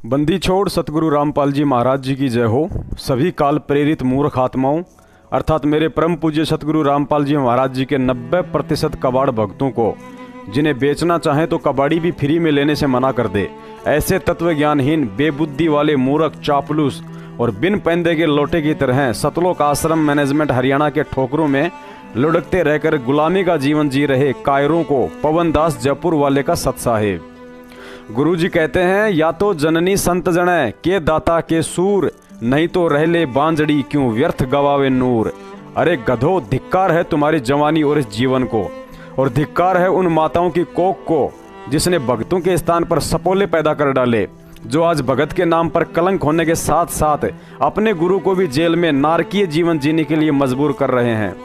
बंदी छोड़ सतगुरु रामपाल जी महाराज जी की जय हो। सभी काल प्रेरित मूर्ख आत्माओं अर्थात मेरे परम पूज्य सतगुरु रामपाल जी महाराज जी के 90% कबाड़ भक्तों को, जिन्हें बेचना चाहें तो कबाड़ी भी फ्री में लेने से मना कर दे, ऐसे तत्व ज्ञानहीन बेबुद्धि वाले मूर्ख चापलूस और बिन पैंदे के लोटे की तरह सतलोक आश्रम मैनेजमेंट हरियाणा के ठोकरों में लुढ़कते रहकर गुलामी का जीवन जी रहे कायरों को पवन दास जयपुर वाले का सत साहेब। गुरु जी कहते हैं, या तो जननी संत जने के दाता के सूर, नहीं तो रह ले बांजड़ी क्यों व्यर्थ गवावे नूर। अरे गधो, धिक्कार है तुम्हारी जवानी और इस जीवन को, और धिक्कार है उन माताओं की कोख को जिसने भक्तों के स्थान पर सपोले पैदा कर डाले, जो आज भगत के नाम पर कलंक होने के साथ साथ अपने गुरु को भी जेल में नारकीय जीवन जीने के लिए मजबूर कर रहे हैं।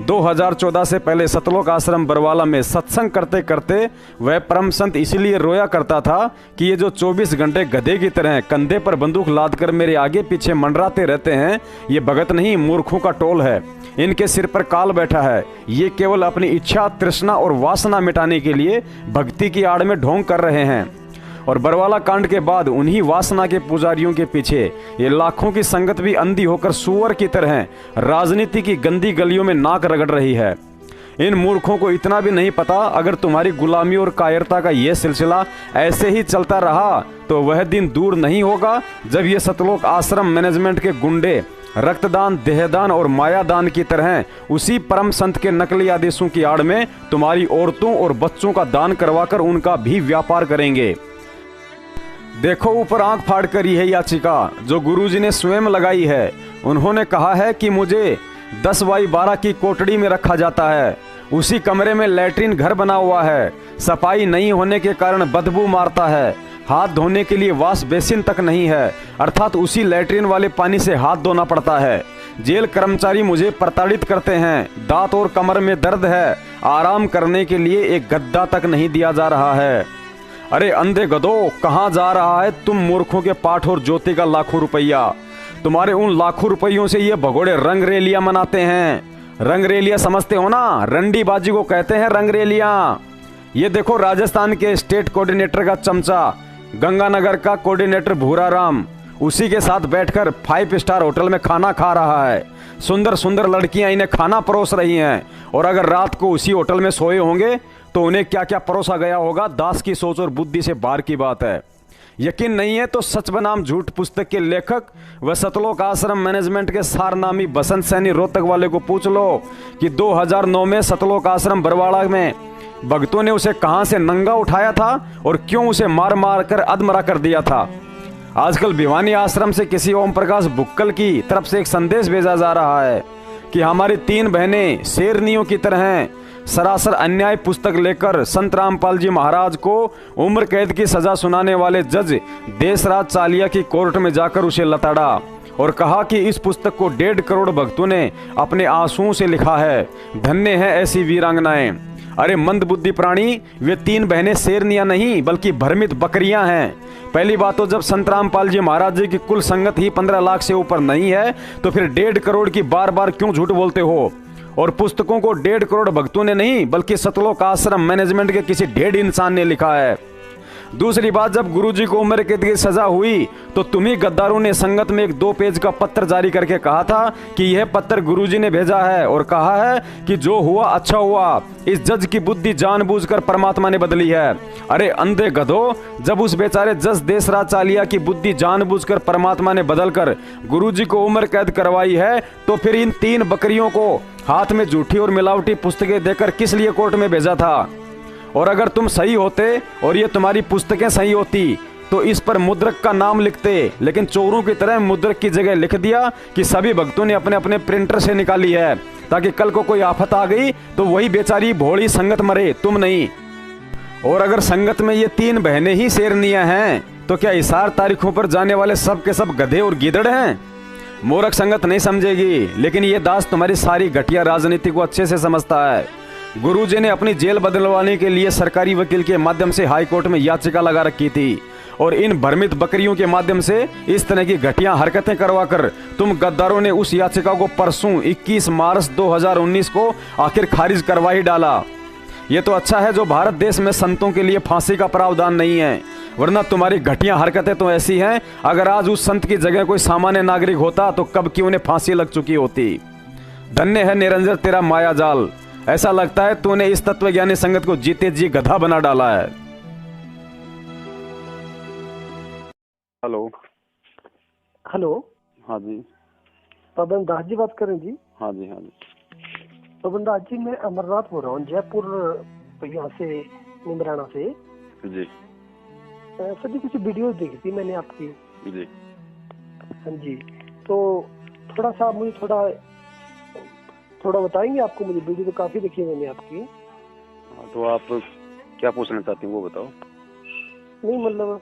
2014 से पहले सतलोक आश्रम बरवाला में सत्संग करते करते वह परम संत इसलिए रोया करता था कि ये जो 24 घंटे गधे की तरह कंधे पर बंदूक लादकर मेरे आगे पीछे मंडराते रहते हैं, ये भगत नहीं मूर्खों का टोल है। इनके सिर पर काल बैठा है। ये केवल अपनी इच्छा, तृष्णा और वासना मिटाने के लिए भक्ति की आड़ में ढोंग कर रहे हैं। और बरवाला कांड के बाद उन्हीं वासना के पुजारियों के पीछे ये लाखों की संगत भी अंधी होकर सुअर की तरह राजनीति की गंदी गलियों में नाक रगड़ रही है। इन मूर्खों को इतना भी नहीं पता, अगर तुम्हारी गुलामी और कायरता का यह सिलसिला ऐसे ही चलता रहा तो वह दिन दूर नहीं होगा जब ये सतलोक आश्रम मैनेजमेंट के गुंडे रक्तदान, देहदान और मायादान की तरह उसी परम संत के नकली आदेशों की आड़ में तुम्हारी औरतों और बच्चों का दान करवाकर उनका भी व्यापार करेंगे। देखो, ऊपर आंख फाड़ कर यह याचिका जो गुरुजी ने स्वयं लगाई है। उन्होंने कहा है कि मुझे 10x12 की कोठड़ी में रखा जाता है। उसी कमरे में लैट्रिन घर बना हुआ है। सफाई नहीं होने के कारण बदबू मारता है। हाथ धोने के लिए वॉश बेसिन तक नहीं है, अर्थात उसी लैट्रिन वाले पानी से हाथ धोना पड़ता है। जेल कर्मचारी मुझे प्रताड़ित करते हैं। दांत और कमर में दर्द है। आराम करने के लिए एक गद्दा तक नहीं दिया जा रहा है। अरे अंधे गधो, कहाँ जा रहा है तुम मूर्खों के पाठ और ज्योति का लाखों रुपया। तुम्हारे उन लाखों रुपयों से ये भगोड़े रंगरेलियां मनाते हैं। रंगरेलियां समझते हो ना, रंडी बाजी को कहते हैं रंगरेलियां। ये देखो, राजस्थान के स्टेट कोऑर्डिनेटर का चमचा, गंगानगर का कोऑर्डिनेटर भूरा राम, उसी के साथ बैठकर 5 स्टार होटल में खाना खा रहा है। सुंदर सुंदर लड़कियां इन्हें खाना परोस रही हैं, और अगर रात को उसी होटल में सोए होंगे तो उन्हें क्या क्या परोसा गया होगा, दास की सोच और बुद्धि से बाहर की बात है। यकीन नहीं है तो सच बनाम झूठ पुस्तक के लेखक व सतलोक आश्रम मैनेजमेंट के सारनामी बसंत सैनी रोहतक वाले को पूछ लो कि 2009 में सतलोक आश्रम बरवाड़ा में भक्तों ने उसे कहां से नंगा उठाया था और क्यों उसे मार मार कर अधमरा कर दिया था। आजकल भिवानी आश्रम से किसी ओम प्रकाश बुक्कल की तरफ से एक संदेश भेजा जा रहा है कि हमारी 3 बहनें शेरनियों की तरह हैं। सरासर अन्याय पुस्तक लेकर संत रामपाल जी महाराज को उम्र कैद की सजा सुनाने वाले जज देशराज चालिया की कोर्ट में जाकर उसे लताड़ा और कहा कि इस पुस्तक को 1.5 करोड़ भक्तों ने अपने आंसुओं से लिखा है। धन्य है ऐसी वीरांगनाएं। अरे मंदबुद्धि प्राणी, वे 3 बहनें शेरनियां नहीं बल्कि भ्रमित बकरियां हैं। पहली बात तो जब संत रामपाल जी महाराज जी की कुल संगत ही 15 लाख से ऊपर नहीं है तो फिर 1.5 करोड़ की बार बार क्यों झूठ बोलते हो। और पुस्तकों को 1.5 करोड़ भक्तों ने नहीं बल्कि सतलोक आश्रम मैनेजमेंट के किसी ढेड़ इंसान ने लिखा है। दूसरी बात, जब गुरुजी को उम्र कैद की सजा हुई तो तुम्ही गद्दारों ने संगत में एक 2 पेज का पत्र जारी करके कहा था कि यह पत्र गुरुजी ने भेजा है और कहा है कि जो हुआ अच्छा हुआ। इस जज की बुद्धि जानबूझकर परमात्मा ने बदली है। अरे अंधे गधो, जब उस बेचारे जज देशराज चालिया की बुद्धि जानबूझकर परमात्मा ने बदलकर गुरुजी को उम्र कैद करवाई है तो फिर इन 3 बकरियों को हाथ में झूठी और मिलावटी पुस्तकें देकर किस लिए कोर्ट में भेजा था। और अगर तुम सही होते और ये तुम्हारी पुस्तकें सही होती तो इस पर मुद्रक का नाम लिखते, लेकिन चोरों की तरह मुद्रक की जगह लिख दिया कि सभी भक्तों ने अपने अपने प्रिंटर से निकाली है, ताकि कल को कोई आफत आ गई तो वही बेचारी भोली संगत मरे, तुम नहीं। और अगर संगत में ये 3 बहनें ही शेरनियां हैं तो क्या इशार तारीखों पर जाने वाले सब के सब गधे और गीदड़ हैं। मूर्ख संगत नहीं समझेगी, लेकिन ये दास तुम्हारी सारी घटिया राजनीति को अच्छे से समझता है। गुरुजी ने अपनी जेल बदलवाने के लिए सरकारी वकील के माध्यम से हाई कोर्ट में याचिका लगा रखी थी, और इन भ्रमित बकरियों के माध्यम से इस तरह की घटिया हरकतें करवाकर तुम गद्दारों ने उस याचिका को परसों 21 मार्च 2019 को आखिर खारिज करवा ही डाला। ये तो अच्छा है जो भारत देश में संतों के लिए फांसी का प्रावधान नहीं है, वरना तुम्हारी घटिया हरकतें तो ऐसी हैं, अगर आज उस संत की जगह कोई सामान्य नागरिक होता तो कब की उन्हें फांसी लग चुकी होती। धन्य है निरंजन तेरा माया जाल, ऐसा लगता है तूने इस तत्वज्ञानी संगत को जीते जी गधा बना डाला है। हेलो। हेलो। हाँ जी। पवन दास जी बात करें जी? हाँ जी, हाँ जी। पवन दास जी, मैं अमरनाथ बोल रहा हूँ, जयपुर यहाँ से, निमराना से जी। सर जी कुछ वीडियो देखी थी मैंने आपकी। जी। हाँ जी, तो थोड़ा सा मुझे थोड़ा बताएंगे? आपको मुझे वीडियो तो काफी देखी है मैंने आपकी। तो आप क्या पूछना चाहती हैं वो बताओ। नहीं मतलब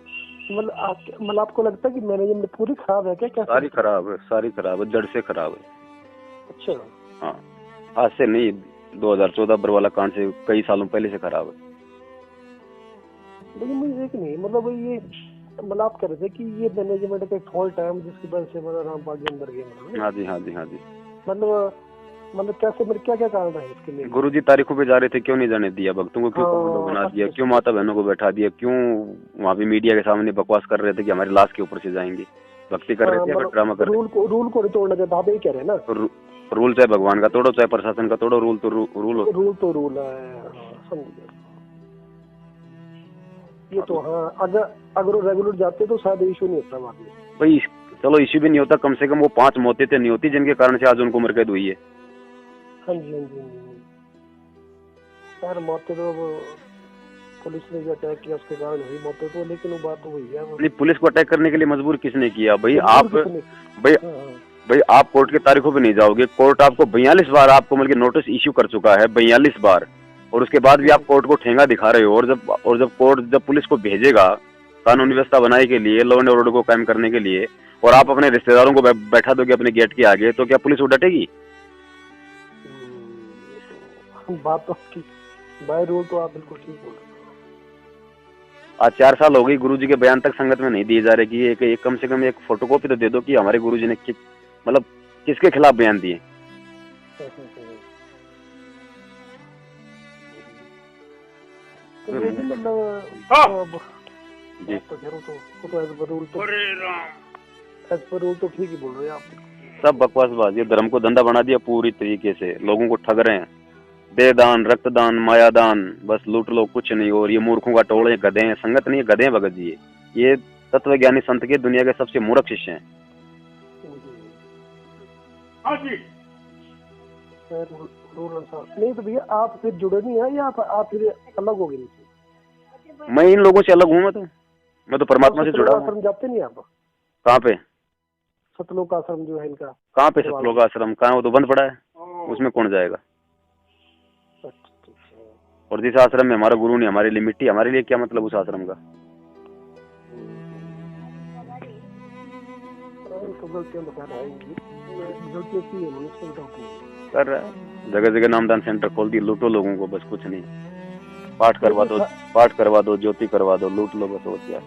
आपको लगता है कि मैनेजमेंट पूरी खराब है क्या? सारी खराब है, सारी खराब है, जड़ से खराब है। अच्छा। हाँ, आज से नहीं, 2014 बरवाला कांड से कई सालों पहले से खराब है। लेकिन मुझे एक नहीं मतलब आप कह रहे थे कि ये मैनेजमेंट का फॉल्ट है जिसकी वजह से रामपाल जी अंदर गए। हाँ जी, हाँ जी, हाँ जी। मतलब कैसे, क्या क्या कारण है इसके लिए? गुरु जी तारीखों पे जा रहे थे, क्यों नहीं जाने दिया? भक्तों को क्यों कमांडो बना दिया? क्यों माता बहनों को बैठा दिया? क्यों वहाँ पे मीडिया के सामने बकवास कर रहे थे कि हमारी लाश के ऊपर से जाएंगे? भक्ति कर रहे थे या ड्रामा कर रहे थे? रूल को तोड़ना चाहते आप यही कह रहे हैं ना? रूल चाहे भगवान का तोड़ो, चाहे प्रशासन का तोड़ो, रूल तो रूल है। समझ गया ये तो। हाँ, अगर वो रेगुलर जाते तो शायद इशू नहीं होता बाद में। भाई चलो इश्यू भी नहीं होता, कम से कम वो 5 मौतें तो नहीं होती जिनके कारण से आज उनको मरकैद हुई है। हाँ जी, हाँ जी, यार मौतें तो पुलिस ने जो अटैक किया उसके कारण हुई मौतें तो, लेकिन वो बात तो वही है। नहीं, पुलिस को अटैक करने के लिए मजबूर किसने किया? भाई आप कोर्ट की तारीखों पे नहीं जाओगे। कोर्ट आपको 42 बार आपको मतलब नोटिस इश्यू कर चुका है, 42 बार, और उसके बाद भी आप कोर्ट को ठेंगा दिखा रहे हो। और जब कोर्ट जब पुलिस को भेजेगा कानून व्यवस्था बनाने के लिए, लॉ एंड ऑर्डर को कायम करने के लिए, और आप अपने रिश्तेदारों को बैठा दोगे अपने गेट के आगे, तो क्या पुलिस वो डटेगी? बात तो आपकी बाय रूल तो आप बिल्कुल ठीक बोल रहे हो। आज 4 साल हो गई, गुरुजी के बयान तक संगत में नहीं दिए जा रहे कि एक कम से कम एक फोटोकॉपी तो दे दो कि हमारे गुरुजी ने मतलब किसके खिलाफ बयान दिए। रूल तो ठीक ही बोल रहे हैं आप। सब बकवासबाजी, धर्म को धंधा बना दिया पूरी तरीके से, लोगों को ठग रहे हैं। देदान, रक्तदान, मायादान, बस लूट लो, कुछ नहीं। और ये मूर्खों का टोले, गधे हैं। संगत नहीं है, गधे हैं भगत जी। ये तत्वज्ञानी संत के दुनिया के सबसे मूर्ख शिष्य हैं। नहीं तो भैया आप फिर जुड़े नहीं है या आप फिर अलग हो गए? मैं इन लोगों से अलग हूँ। मैं तो परमात्मा से जुड़ा हूँ। जाते नहीं आप? कहाँ पे? सतलोक आश्रम जो है इनका। कहाँ पे सतलोक आश्रम? कहाँ? वो तो बंद पड़ा है, उसमें कौन जाएगा? और जिस आश्रम में हमारा गुरु नहीं, हमारे लिए मिट्टी, हमारे लिए क्या मतलब उस आश्रम का? कर रहा है, जगह जगह नामदान सेंटर खोल दिए, लूटो लोगों को, बस कुछ नहीं। पाठ करवा दो, ज्योति करवा दो, लूट लो, बस। और क्या?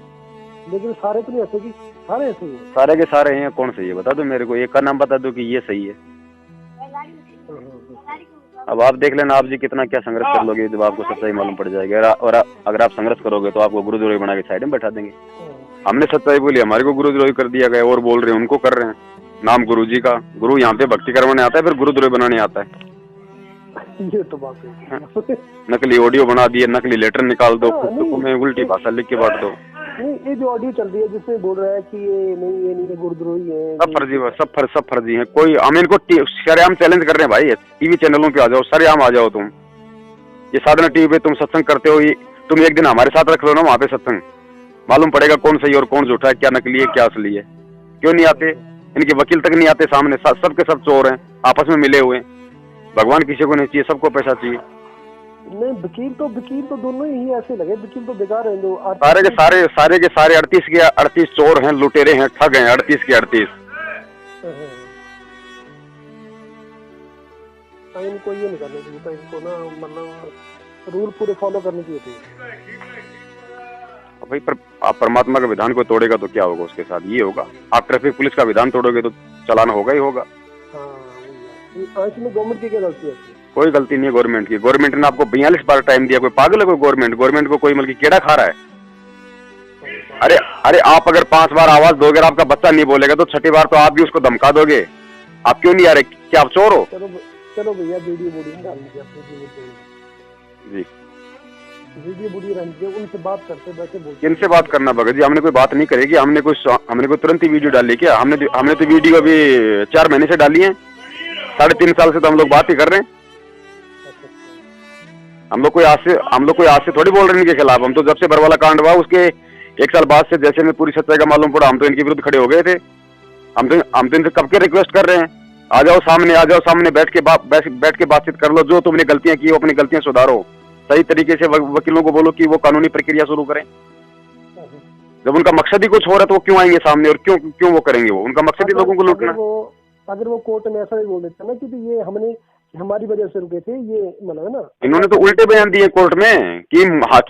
लेकिन सारे तो नहीं ऐसे कि सारे ऐसे ही हैं। सारे के सारे हैं, कौन सही है बता दो मेरे को, एक का नाम बता दो कि ये सही है। अब आप देख लेना, आप जी कितना क्या संघर्ष कर लोगे जब आपको सच्चाई मालूम पड़ जाएगी। और अगर आप संघर्ष करोगे तो आपको गुरुद्रोही बना के साइड में बैठा देंगे। हमने सच्चाई बोली, हमारे को गुरुद्रोही कर दिया गया, और बोल रहे हैं उनको कर रहे हैं। नाम गुरु जी का, गुरु यहाँ पे भक्ति करवाने आता है, फिर गुरुद्रोही बनाने आता है। ये तो बात है। नकली ऑडियो बना दिए, नकली लेटर निकाल दो, पुस्तकों में उल्टी भाषा लिख के बांट दो। नहीं, ये जो ऑडियो चल रही है जिसमें बोल रहा है कि ये नहीं गुरुद्रोही है, सब फर्जी है, सब फर्जी है। कोई हम इनको सरेआम चैलेंज कर रहे हैं भाई, टीवी चैनलों पे आ जाओ, सरेआम आ जाओ तुम। ये साधना टीवी पे तुम सत्संग करते हो, तुम एक दिन हमारे साथ रख लो ना वहाँ पे सत्संग, मालूम पड़ेगा कौन सही और कौन झूठा है, क्या नकली है क्या असली है। क्यों नहीं आते? इनके वकील तक नहीं आते सामने, सबके सब चोर हैं, आपस में मिले हुए। भगवान किसी को नहीं चाहिए, सबको पैसा चाहिए। नहीं, वकील तो दोनों ही ऐसे लगे, वकील तो बेकार है। जो सारे के सारे 38 चोर हैं, लुटेरे हैं, ठग हैं, 38 के 38। इनको ये नहीं करना चाहिए था, इनको ना मतलब रूल पूरे फॉलो करने चाहिए थे भाई। पर आप परमात्मा का विधान को तोड़ेगा तो क्या होगा उसके साथ? ये होगा। आप ट्रैफिक पुलिस का विधान तोड़ोगे तो चलाना होगा ही होगा। इसमें गवर्नमेंट की क्या गलती है? कोई गलती नहीं है गवर्नमेंट की। गवर्नमेंट ने आपको 42 बार टाइम दिया। कोई पागल है? कोई गवर्नमेंट को कोई मतलब कीड़ा खा रहा है? अरे अरे आप अगर 5 बार आवाज दोगे और आपका बच्चा नहीं बोलेगा तो छठी बार तो आप भी उसको धमका दोगे। आप क्यों नहीं आ रहे? क्या आप चोर हो? चलो भैया वीडियो डाल दीजिए जी, वीडियो डाल दीजिए, उनसे बात करते बैठे बोलते। किनसे बात करना भगत जी? हमने कोई बात नहीं करेगी, हमने कोई तुरंत ही वीडियो डाली क्या? हमने तो वीडियो अभी 4 महीने से डाली है, 3.5 साल से तो हम लोग बात ही कर रहे हैं। हम लोग कोई आज से थोड़ी बोल रहे हैं इनके खिलाफ। हम तो जब से बरवाला कांड हुआ उसके 1 साल बाद से जैसे में पूरी सच्चाई का मालूम पड़ा, हम तो इनके विरुद्ध खड़े हो गए थे। हम तो इनसे कब के रिक्वेस्ट कर रहे हैं, आ जाओ सामने बैठ के बातचीत कर लो। जो तुमने गलतियां की वो अपनी गलतियां सुधारो, सही तरीके से वकीलों को बोलो कि वो कानूनी प्रक्रिया शुरू करें। जब उनका मकसद ही कुछ हो रहा है तो वो क्यों आएंगे सामने और क्यों वो करेंगे? वो उनका मकसद ही लोगों को लूटना। अगर वो कोर्ट में ऐसा ही बोल देते ना कि ये हमारी वजह से रुके थे, ये मतलब है ना। इन्होंने तो उल्टे बयान दिए कोर्ट में कि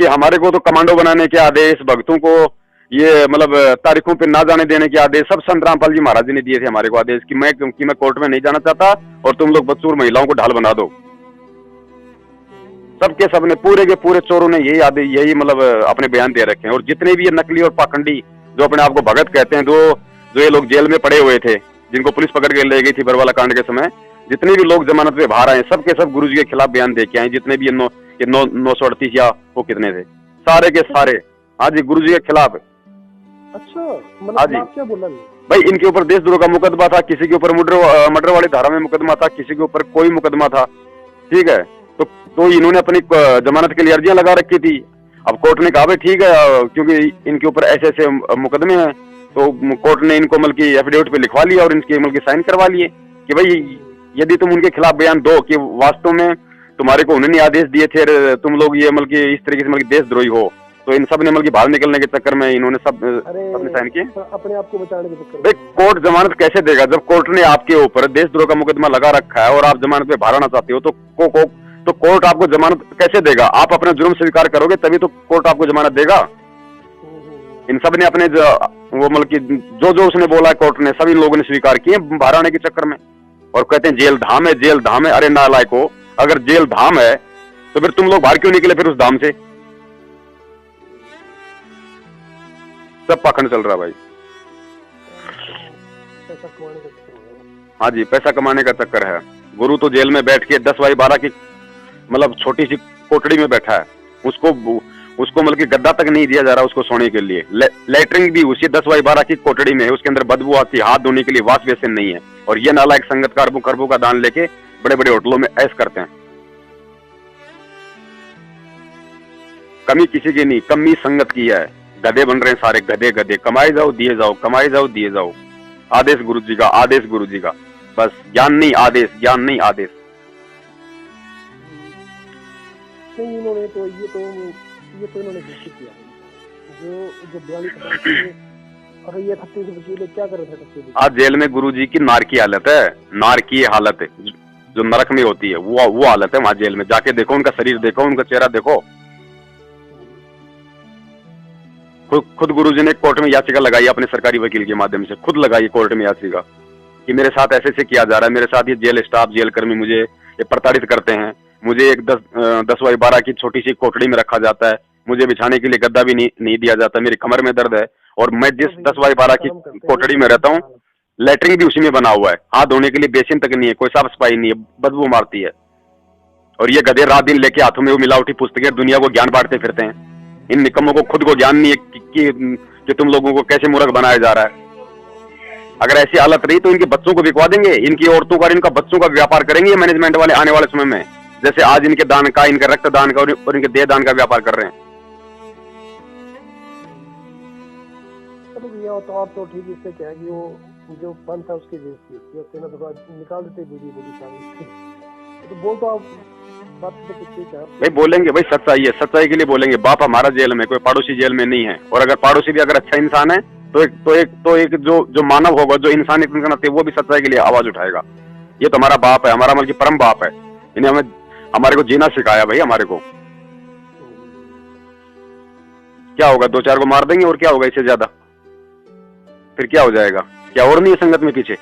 हमारे को तो कमांडो बनाने के आदेश, भक्तों को ये मतलब तारीखों पे ना जाने देने के आदेश सब संत रामपाल जी महाराज जी ने दिए थे हमारे को आदेश कि मैं कोर्ट में नहीं जाना चाहता और तुम लोग बच्चों और महिलाओं को ढाल बना दो। सबके सबने पूरे के पूरे चोरों ने यही मतलब अपने बयान दे रखे हैं। और जितने भी ये नकली और पाखंडी जो अपने आप को भगत कहते हैं, जो ये लोग जेल में पड़े हुए थे, जिनको पुलिस पकड़ के ले गई थी बरवाला कांड के समय, जितने भी लोग जमानत पे बाहर आए सबके सब गुरुजी के खिलाफ बयान दे के आए। जितने भी 938 या वो कितने थे, सारे के सारे आज जी गुरुजी के खिलाफ। अच्छा, मतलब आप क्या बोला भाई? इनके ऊपर देशद्रोह का मुकदमा था, किसी के ऊपर मर्डर वाली धारा में मुकदमा था, किसी के ऊपर कोई मुकदमा था। ठीक है, तो इन्होंने अपनी जमानत के लिए अर्जियां लगा रखी थी। अब कोर्ट ने कहा भाई ठीक है, क्योंकि इनके ऊपर ऐसे मुकदमे हैं, तो कोर्ट ने इनको मतलब की एफिडेविट पे लिखवा लिया और इनके मतलब साइन करवा लिए कि भाई यदि तुम उनके खिलाफ बयान दो कि वास्तव में तुम्हारे को उन्होंने आदेश दिए थे, तुम लोग ये मतलब इस तरीके से मतलब देशद्रोही हो, तो इन सब ने मतलब बाहर निकलने के चक्कर में इन्होंने सबने साइन किए अपने आप को बचाने के चक्कर में। भाई कोर्ट जमानत कैसे देगा जब कोर्ट ने आपके ऊपर देशद्रोह का मुकदमा लगा रखा है और आप जमानत पे बाहर आना चाहते हो? तो कोर्ट आपको जमानत कैसे देगा? आप अपना जुर्म स्वीकार करोगे तभी तो कोर्ट आपको जमानत देगा। इन सब ने अपने वो मतलब की जो उसने बोला है कोर्ट ने, सभी लोगों ने स्वीकार किए बाहर आने के चक्कर में, और कहते हैं जेल धाम है, जेल धाम है। अरे नालायक हो, अगर जेल धाम है तो फिर तुम लोग बाहर क्यों निकले फिर उस धाम से? सब पाखंड चल रहा भाई। हाँ जी, पैसा कमाने का चक्कर है। गुरु तो जेल में बैठ के 10/12 की मतलब छोटी सी कोठड़ी में बैठा है, उसको मतलब कि गद्दा तक नहीं दिया जा रहा उसको सोने के लिए। लेटरिंग भी उसी 10/12 की कोठड़ी में है, उसके अंदर बदबू आती है, हाथ धोने के लिए वाश बेसिन नहीं है। और ये नालायक संगत का अरबों का दान लेके बड़े बड़े होटलों में ऐश करते हैं। कमी किसी की नहीं, कमी संगत की है। गधे बन रहे हैं सारे, गधे। कमाई जाओ दिए जाओ, कमाई जाओ दिए जाओ। आदेश गुरु जी का, आदेश गुरु जी का, बस ज्ञान नहीं आदेश, ज्ञान नहीं आदेश। नहीं, इन्होंने तो इन्होंने घोषित किया जो 42 और ये 38 वकील क्या कर रहे थे? आज जेल में गुरु जी की नार की हालत है, नार की हालत है जो नरक में होती है, वो हालत है वहां जेल में। जाके देखो, उनका शरीर देखो, उनका चेहरा देखो। खुद गुरुजी ने कोर्ट में याचिका लगाई अपने सरकारी वकील के माध्यम से, खुद लगाई कोर्ट में याचिका कि मेरे साथ ऐसे किया जा रहा है, मेरे साथ ये जेल स्टाफ, जेल कर्मी मुझे ये प्रताड़ित करते हैं, मुझे एक 10/12 की छोटी सी कोठड़ी में रखा जाता है, मुझे बिछाने के लिए गद्दा भी नहीं दिया जाता, मेरी कमर में दर्द है, और मैं जिस 10/12 की कोठड़ी में रहता हूँ लेटरिन भी उसी में बना हुआ है, हाथ धोने के लिए बेसिन तक नहीं है, कोई साफ सफाई नहीं है, बदबू मारती है। और ये गधे रात दिन लेके हाथों में वो मिलावटी पुस्तकें दुनिया को ज्ञान बांटते फिरते हैं। इन निकम्मों को खुद को ज्ञान नहीं है कि तुम लोगों को कैसे मूर्ख बनाया जा रहा है। अगर ऐसी हालत रही तो इनके बच्चों को बिकवा देंगे, इनकी औरतों का, इनका बच्चों का व्यापार करेंगे मैनेजमेंट वाले आने वाले समय में, जैसे आज इनके दान का, इनके रक्त दान का और इनके देह दान का व्यापार कर रहे हैं। तो आप तो ठीक, इससे क्या है कि वो जो पंथ है उसकी बेइज्जती होती है ना, तो निकाल देते वीडियो तो बोल तो आप बात तो ठीक है भाई, बोलेंगे भाई, सच्चाई है, सच्चाई के लिए बोलेंगे। बाप हमारा जेल में, कोई पड़ोसी जेल में नहीं है, और अगर पड़ोसी भी अगर अच्छा इंसान है तो एक जो मानव होगा, जो इंसानियत के नाते, वो भी सच्चाई के लिए आवाज उठाएगा। ये तो हमारा बाप है, हमारा मतलब परम बाप है, इन्हें हमारे को जीना सिखाया भाई। हमारे को क्या होगा, 2-4 को मार देंगे और क्या होगा इससे ज्यादा, फिर क्या हो जाएगा? क्या और नहीं है संगत में पीछे?